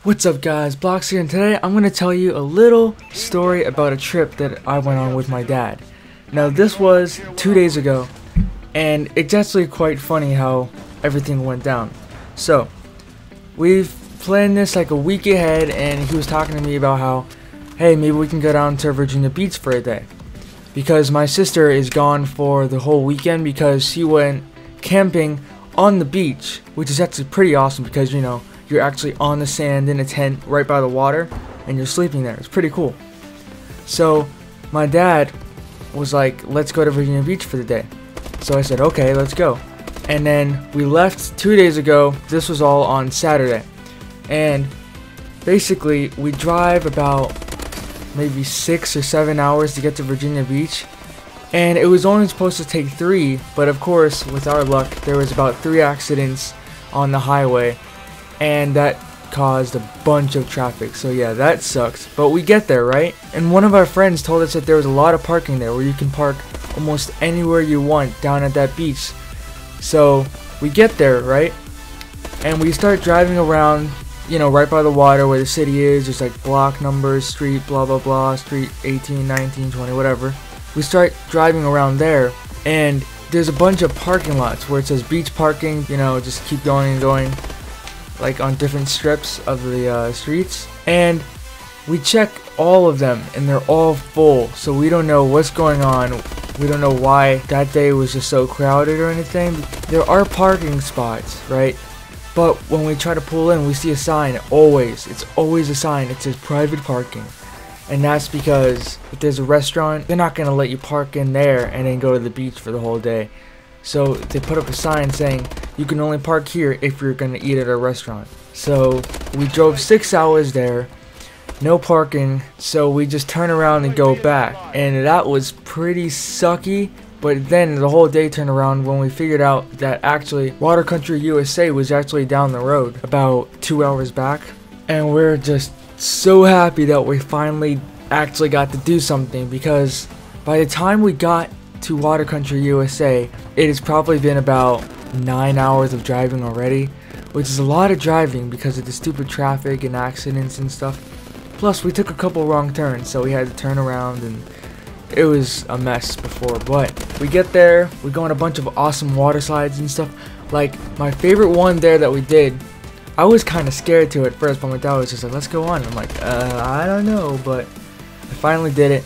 What's up guys, Blocks here, and today I'm going to tell you a little story about a trip that I went on with my dad. Now this was 2 days ago, and it's actually quite funny how everything went down. So, we've planned this like a week ahead, and he was talking to me about how, hey, maybe we can go down to Virginia Beach for a day. Because my sister is gone for the whole weekend because she went camping on the beach, which is actually pretty awesome because, you know, you're actually on the sand in a tent right by the water and you're sleeping there. It's pretty cool. So my dad was like, let's go to Virginia Beach for the day. So I said, okay, let's go. And then we left 2 days ago. This was all on Saturday. And basically we drive about maybe 6 or 7 hours to get to Virginia Beach. And it was only supposed to take 3, but of course, with our luck, there was about 3 accidents on the highway. And that caused a bunch of traffic, so yeah, that sucks. But we get there, right? And one of our friends told us that there was a lot of parking there, where you can park almost anywhere you want down at that beach. So we get there, right? And we start driving around, you know, right by the water where the city is. There's like block numbers, street blah blah blah, street 18, 19, 20, whatever. We start driving around there, and there's a bunch of parking lots where it says beach parking, you know, just keep going and going, like on different strips of the streets. And we check all of them and they're all full, so we don't know what's going on. We don't know why that day was just so crowded or anything. There are parking spots, right? But when we try to pull in, we see a sign. It's always a sign. It says private parking. And that's because if there's a restaurant, they're not gonna let you park in there and then go to the beach for the whole day. So they put up a sign saying you can only park here if you're gonna eat at a restaurant. So we drove 6 hours there, no parking, so we just turn around and go back. And that was pretty sucky, but then the whole day turned around when we figured out that actually Water Country USA was actually down the road about 2 hours back. And we're just so happy that we finally actually got to do something, because by the time we got to Water Country USA, it has probably been about 9 hours of driving already, which is a lot of driving because of the stupid traffic and accidents and stuff. Plus we took a couple wrong turns, so we had to turn around, and it was a mess before. But we get there, we go on a bunch of awesome water slides and stuff. Like my favorite one there that we did, I was kind of scared to at first, but my dad was just like, let's go on. I'm like, I don't know, but I finally did it.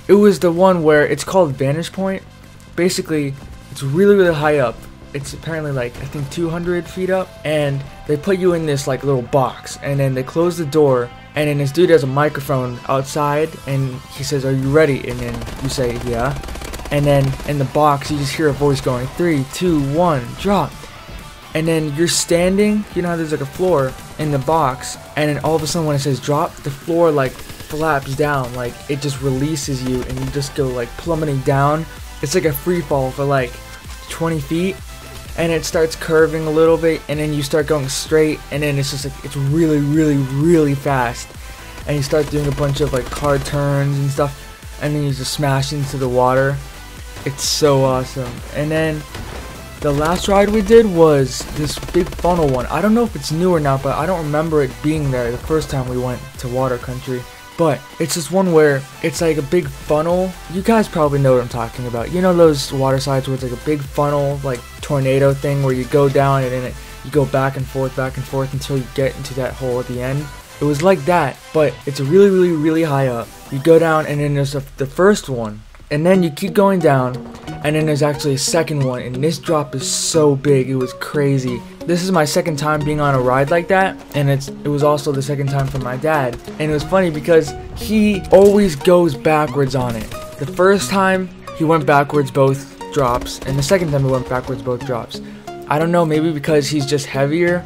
It was the one where it's called Vantage Point. Basically, it's really high up. It's apparently like, I think 200 feet up, and they put you in this like little box, and then they close the door, and then this dude has a microphone outside, and he says, are you ready? And then you say, yeah. And then in the box, you just hear a voice going, 3, 2, 1, drop. And then you're standing, you know how there's like a floor in the box, and then all of a sudden when it says drop, the floor like flaps down, like it just releases you, and you just go like plummeting down. It's like a free fall for like 20 feet, and it starts curving a little bit, and then you start going straight, and then it's just like, it's really fast, and you start doing a bunch of like car turns and stuff, and then you just smash into the water. It's so awesome. And then the last ride we did was this big funnel one. I don't know if it's new or not, but I don't remember it being there the first time we went to Water Country. But it's this one where it's like a big funnel. You guys probably know what I'm talking about. You know those water slides where it's like a big funnel, like tornado thing, where you go down and then you go back and forth until you get into that hole at the end. It was like that, but it's really high up. You go down, and then there's the first one, and then you keep going down, and then there's actually a second one, and this drop is so big, it was crazy. This is my second time being on a ride like that, and it was also the second time for my dad. And it was funny because he always goes backwards on it. The first time he went backwards both drops, and the second time he went backwards both drops. I don't know, maybe because he's just heavier.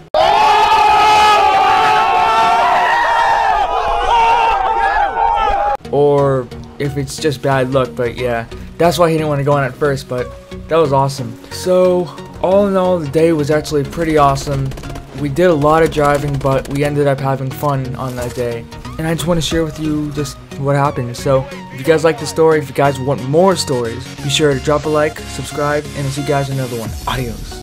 Or if it's just bad luck, but yeah, that's why he didn't want to go on at first, but that was awesome. So all in all, the day was actually pretty awesome. We did a lot of driving, but we ended up having fun on that day, and I just want to share with you just what happened. So if you guys like the story, if you guys want more stories, be sure to drop a like, subscribe, and I'll see you guys in another one. Adios.